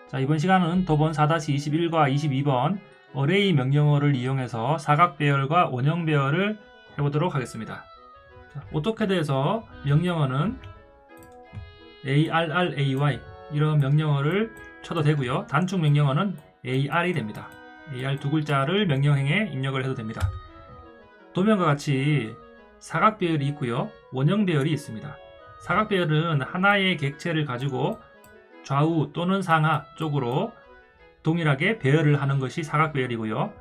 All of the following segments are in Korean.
자, 이번 시간은 도번 4-21과 22번 어레이 명령어를 이용해서 사각 배열과 원형 배열을 해보도록 하겠습니다. 자, 오토캐드에서 명령어는 ARRAY 이런 명령어를 쳐도 되고요. 단축 명령어는 AR이 됩니다. AR 두 글자를 명령행에 입력을 해도 됩니다. 도면과 같이 사각 배열이 있고요. 원형 배열이 있습니다. 사각 배열은 하나의 객체를 가지고 좌우 또는 상하 쪽으로 동일하게 배열을 하는 것이 사각 배열이고요.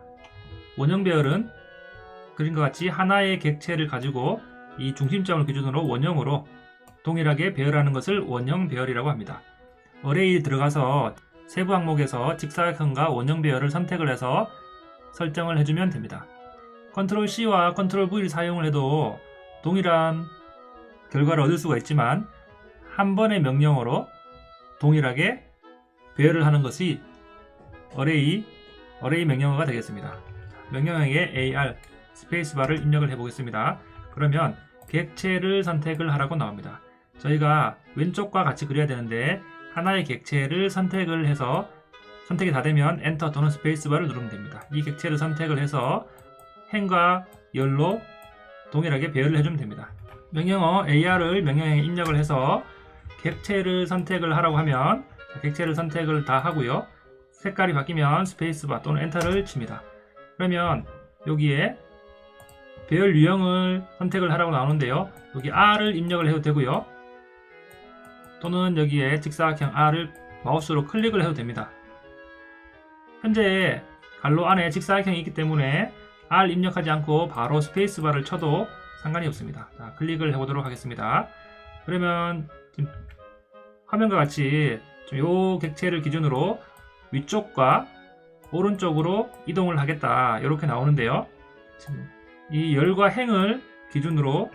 원형 배열은 그림과 같이 하나의 객체를 가지고 이 중심점을 기준으로 원형으로 동일하게 배열하는 것을 원형 배열이라고 합니다. 어레이 들어가서 세부 항목에서 직사각형과 원형 배열을 선택을 해서 설정을 해주면 됩니다. 컨트롤 C와 컨트롤 V를 사용을 해도 동일한 결과를 얻을 수가 있지만 한 번의 명령어로 동일하게 배열을 하는 것이 어레이 명령어가 되겠습니다. 명령어에 AR 스페이스바를 입력을 해보겠습니다. 그러면 객체를 선택을 하라고 나옵니다. 저희가 왼쪽과 같이 그려야 되는데 하나의 객체를 선택을 해서 선택이 다 되면 엔터 또는 스페이스바를 누르면 됩니다. 이 객체를 선택을 해서 행과 열로 동일하게 배열을 해주면 됩니다. 명령어 AR을 명령어에 입력을 해서 객체를 선택을 하라고 하면 객체를 선택을 다 하고요. 색깔이 바뀌면 스페이스바 또는 엔터를 칩니다. 그러면 여기에 배열 유형을 선택을 하라고 나오는데요. 여기 R을 입력을 해도 되고요. 또는 여기에 직사각형 R을 마우스로 클릭을 해도 됩니다. 현재 갈로 안에 직사각형이 있기 때문에 R 입력하지 않고 바로 스페이스바를 쳐도 상관이 없습니다. 자, 클릭을 해보도록 하겠습니다. 그러면 지금 화면과 같이 이 객체를 기준으로 위쪽과 오른쪽으로 이동을 하겠다 이렇게 나오는데요. 지금 이 열과 행을 기준으로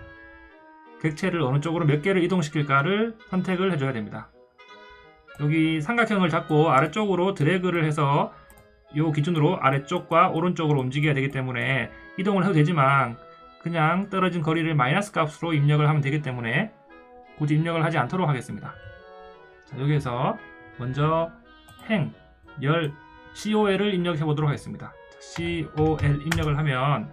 객체를 어느 쪽으로 몇 개를 이동시킬까를 선택을 해줘야 됩니다. 여기 삼각형을 잡고 아래쪽으로 드래그를 해서 이 기준으로 아래쪽과 오른쪽으로 움직여야 되기 때문에 이동을 해도 되지만 그냥 떨어진 거리를 마이너스 값으로 입력을 하면 되기 때문에 굳이 입력을 하지 않도록 하겠습니다. 자, 여기에서 먼저 행, 열, COL을 입력해 보도록 하겠습니다. 자, COL 입력을 하면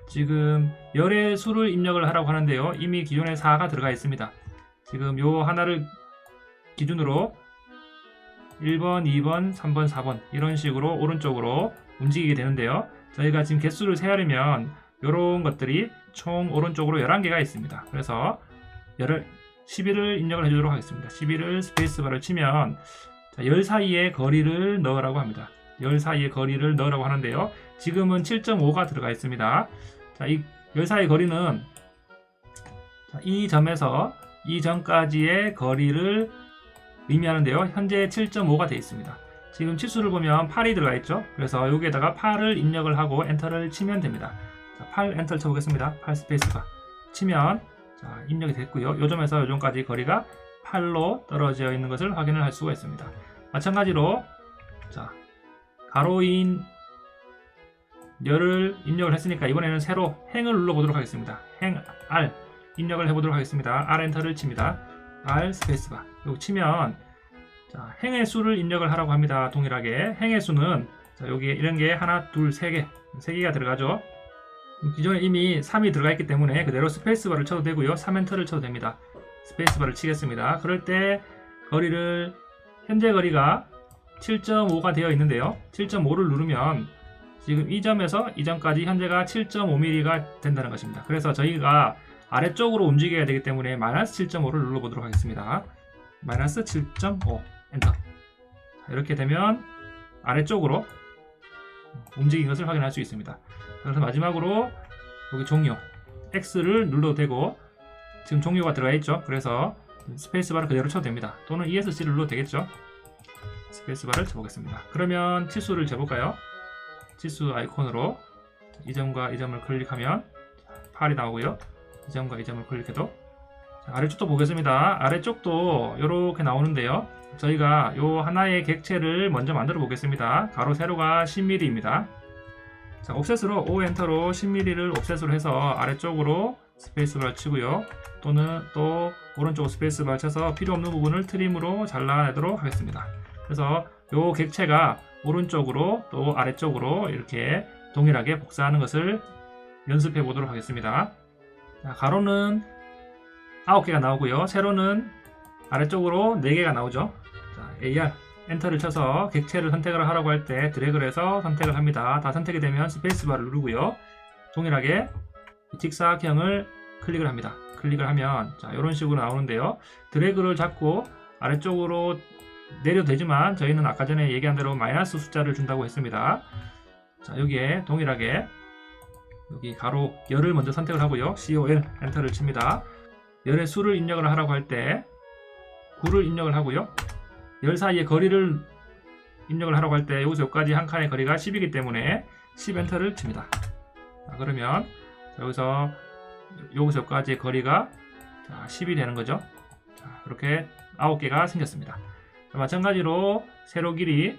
지금 열의 수를 입력을 하라고 하는데요. 이미 기존에 4가 들어가 있습니다. 지금 요 하나를 기준으로 1번, 2번, 3번, 4번 이런 식으로 오른쪽으로 움직이게 되는데요. 저희가 지금 개수를 세하려면 이런 것들이 총 오른쪽으로 11개가 있습니다. 그래서 11을 입력을 해주도록 하겠습니다. 11을 스페이스바를 치면 열 사이에 거리를 넣으라고 합니다. 열 사이에 거리를 넣으라고 하는데요. 지금은 7.5가 들어가 있습니다. 자, 이 열 사이 거리는 이 점에서 이 점까지의 거리를 의미하는데요. 현재 7.5가 되어 있습니다. 지금 치수를 보면 8이 들어가 있죠. 그래서 여기에다가 8을 입력을 하고 엔터를 치면 됩니다. 자, 8 엔터를 쳐보겠습니다. 8 스페이스바 치면 자, 입력이 됐고요. 요 점에서 요 점까지 거리가 8로 떨어져 있는 것을 확인을 할 수가 있습니다. 마찬가지로 자, 가로인 열을 입력을 했으니까 이번에는 새로 행을 눌러보도록 하겠습니다. 행 R 입력을 해보도록 하겠습니다. R 엔터를 칩니다. R 스페이스바 요거 치면 자, 행의 수를 입력을 하라고 합니다. 동일하게 행의 수는 자, 여기에 이런 게 하나, 둘, 세 개가 들어가죠. 기존에 이미 3이 들어가 있기 때문에 그대로 스페이스바를 쳐도 되고요. 3엔터를 쳐도 됩니다. 스페이스바를 치겠습니다. 그럴 때 거리를 현재 거리가 7.5가 되어 있는데요. 7.5를 누르면 지금 이 점에서 이 점까지 현재가 7.5mm가 된다는 것입니다. 그래서 저희가 아래쪽으로 움직여야 되기 때문에 마이너스 7.5를 눌러보도록 하겠습니다. 마이너스 7.5 엔터. 이렇게 되면 아래쪽으로 움직인 것을 확인할 수 있습니다. 그래서 마지막으로 여기 종료 X를 눌러도 되고 지금 종료가 들어가 있죠. 그래서 스페이스바를 그대로 쳐도 됩니다. 또는 ESC를 눌러도 되겠죠. 스페이스바를 쳐보겠습니다. 그러면 치수를 재볼까요? 치수 아이콘으로 이 점과 이 점을 클릭하면 8이 나오고요. 이 점과 이 점을 클릭해도 자, 아래쪽도 보겠습니다. 아래쪽도 이렇게 나오는데요. 저희가 이 하나의 객체를 먼저 만들어 보겠습니다. 가로 세로가 10mm입니다. 자, 옵셋으로 O 엔터로 10mm를 옵셋으로 해서 아래쪽으로 스페이스바를 치고요. 또는 또 오른쪽 스페이스바를 쳐서 필요 없는 부분을 트림으로 잘라내도록 하겠습니다. 그래서 요 객체가 오른쪽으로 또 아래쪽으로 이렇게 동일하게 복사하는 것을 연습해 보도록 하겠습니다. 자, 가로는 9개가 나오고요. 세로는 아래쪽으로 4개가 나오죠. 자, AR 엔터를 쳐서 객체를 선택을 하라고 할 때 드래그를 해서 선택을 합니다. 다 선택이 되면 스페이스바를 누르고요. 동일하게 직사각형을 클릭을 합니다. 클릭을 하면 자, 이런 식으로 나오는데요. 드래그를 잡고 아래쪽으로 내려도 되지만 저희는 아까 전에 얘기한 대로 마이너스 숫자를 준다고 했습니다. 자, 여기에 동일하게 여기 가로 열을 먼저 선택을 하고요. COL 엔터를 칩니다. 열의 수를 입력을 하라고 할 때 9를 입력을 하고요. 열 사이의 거리를 입력을 하라고 할 때 여기서 여기까지 한 칸의 거리가 10이기 때문에 10 엔터를 칩니다. 자, 그러면 여기서 여기까지의 거리가 10이 되는 거죠. 자, 이렇게 9개가 생겼습니다. 자, 마찬가지로 세로 길이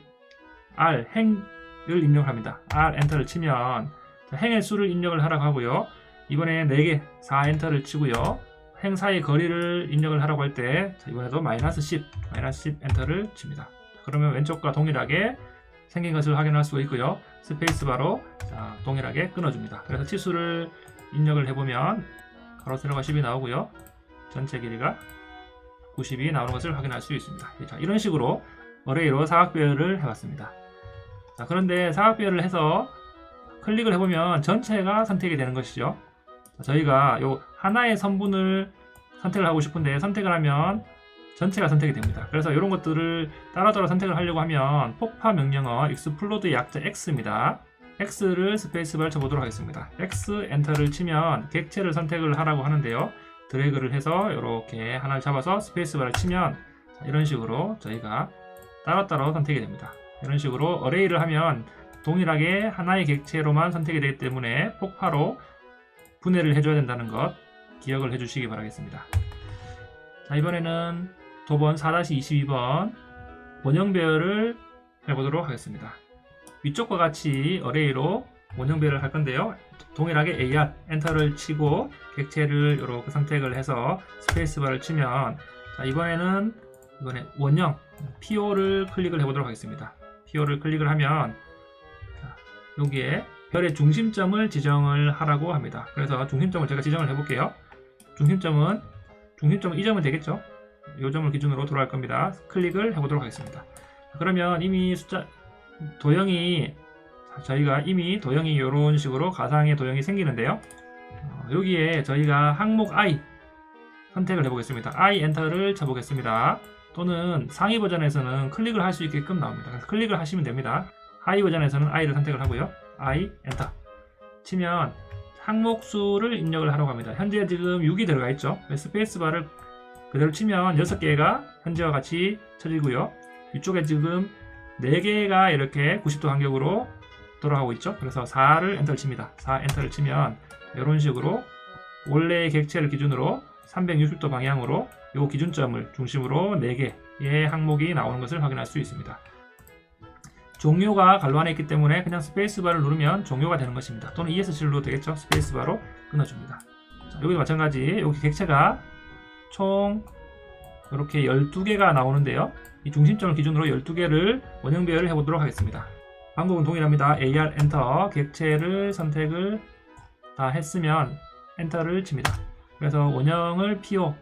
R 행을 입력합니다. R 엔터를 치면 행의 수를 입력을 하라고 하고요. 이번에 4개 4 엔터를 치고요. 행 사이 거리를 입력을 하라고 할 때 이번에도 마이너스 10 엔터를 칩니다. 그러면 왼쪽과 동일하게 생긴 것을 확인할 수 있고요. 스페이스바로 동일하게 끊어줍니다. 그래서 치수를 입력을 해보면 가로 세로가 10이 나오고요. 전체 길이가 90이 나오는 것을 확인할 수 있습니다. 자, 이런 식으로 어레이로 사각배열을 해봤습니다. 자, 그런데 사각배열을 해서 클릭을 해보면 전체가 선택이 되는 것이죠. 자, 저희가 요 하나의 선분을 선택을 하고 싶은데 선택을 하면 전체가 선택이 됩니다. 그래서 이런 것들을 따로따로 선택을 하려고 하면 폭파 명령어 익스플로드의 약자 X입니다. X를 스페이스바를 쳐보도록 하겠습니다. X 엔터를 치면 객체를 선택을 하라고 하는데요. 드래그를 해서 이렇게 하나를 잡아서 스페이스바를 치면 이런 식으로 저희가 따로따로 선택이 됩니다. 이런 식으로 어레이를 하면 동일하게 하나의 객체로만 선택이 되기 때문에 폭파로 분해를 해줘야 된다는 것 기억을 해주시기 바라겠습니다. 자, 이번에는 도번 4-22번 원형 배열을 해보도록 하겠습니다. 위쪽과 같이 어레이로 원형 배열을 할 건데요. 동일하게 AR 엔터를 치고 객체를 이렇게 선택을 해서 스페이스바를 치면 자, 이번에 원형 PO를 클릭을 해보도록 하겠습니다. PO를 클릭을 하면 자, 여기에 별의 중심점을 지정을 하라고 합니다. 그래서 중심점을 제가 지정을 해볼게요. 중심점은 이 점은 되겠죠? 이 점을 기준으로 돌아갈 겁니다. 클릭을 해보도록 하겠습니다. 그러면 이미 도형이 저희가 이미 도형이 이런 식으로 가상의 도형이 생기는데요. 여기에 저희가 항목 I 선택을 해보겠습니다. I 엔터를 쳐보겠습니다. 또는 상위 버전에서는 클릭을 할 수 있게끔 나옵니다. 그래서 클릭을 하시면 됩니다. 하위 버전에서는 I를 선택을 하고요. I 엔터 치면 항목수를 입력을 하라고 합니다. 현재 지금 6이 들어가 있죠. 스페이스바를 그대로 치면 6개가 현재와 같이 쳐지고요. 이쪽에 지금 4개가 이렇게 90도 간격으로 돌아가고 있죠. 그래서 4를 엔터를 칩니다. 4 엔터를 치면 이런 식으로 원래의 객체를 기준으로 360도 방향으로 이 기준점을 중심으로 4개의 항목이 나오는 것을 확인할 수 있습니다. 종료가 갈로 안에 있기 때문에 그냥 스페이스바를 누르면 종료가 되는 것입니다. 또는 ESC로 되겠죠. 스페이스바로 끊어줍니다. 자, 여기도 마찬가지 여기 객체가 총 이렇게 12개가 나오는데요. 이 중심점을 기준으로 12개를 원형 배열을 해보도록 하겠습니다. 방법은 동일합니다. AR 엔터 객체를 선택을 다 했으면 엔터를 칩니다. 그래서 원형을 PO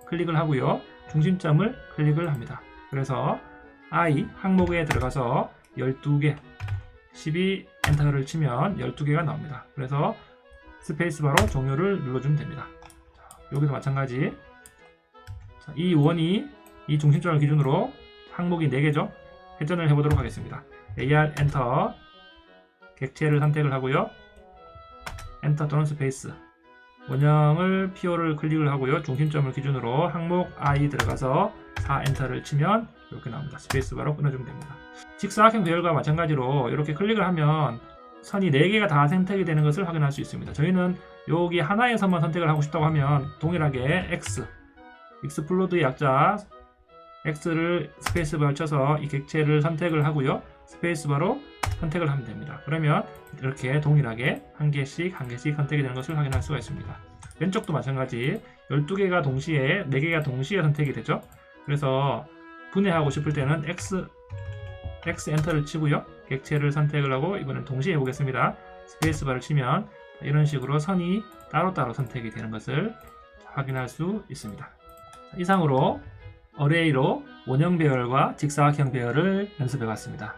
클릭을 하고요. 중심점을 클릭을 합니다. 그래서 I 항목에 들어가서 12개 12 엔터를 치면 12개가 나옵니다. 그래서 스페이스바로 종료를 눌러주면 됩니다. 여기도 마찬가지 이 원이 이 중심점을 기준으로 항목이 4개죠. 회전을 해보도록 하겠습니다. AR 엔터 객체를 선택을 하고요. 엔터 또는 스페이스 원형을 PO를 클릭을 하고요. 중심점을 기준으로 항목 I 들어가서 4 엔터를 치면 이렇게 나옵니다. 스페이스바로 끊어주면 됩니다. 직사각형 배열과 마찬가지로 이렇게 클릭을 하면 선이 4개가 다 선택이 되는 것을 확인할 수 있습니다. 저희는 여기 하나의 선만 선택을 하고 싶다고 하면 동일하게 X 익스플로드의 약자 X를 스페이스바를 쳐서 이 객체를 선택을 하고요. 스페이스바로 선택을 하면 됩니다. 그러면 이렇게 동일하게 한 개씩 선택이 되는 것을 확인할 수가 있습니다. 왼쪽도 마찬가지 12개가 동시에 4개가 동시에 선택이 되죠. 그래서 분해하고 싶을 때는 X 엔터를 치고요. 객체를 선택을 하고 이번엔 동시에 해보겠습니다. 스페이스바를 치면 이런 식으로 선이 따로따로 선택이 되는 것을 확인할 수 있습니다. 이상으로 어레이로 원형 배열과 직사각형 배열을 연습해 봤습니다.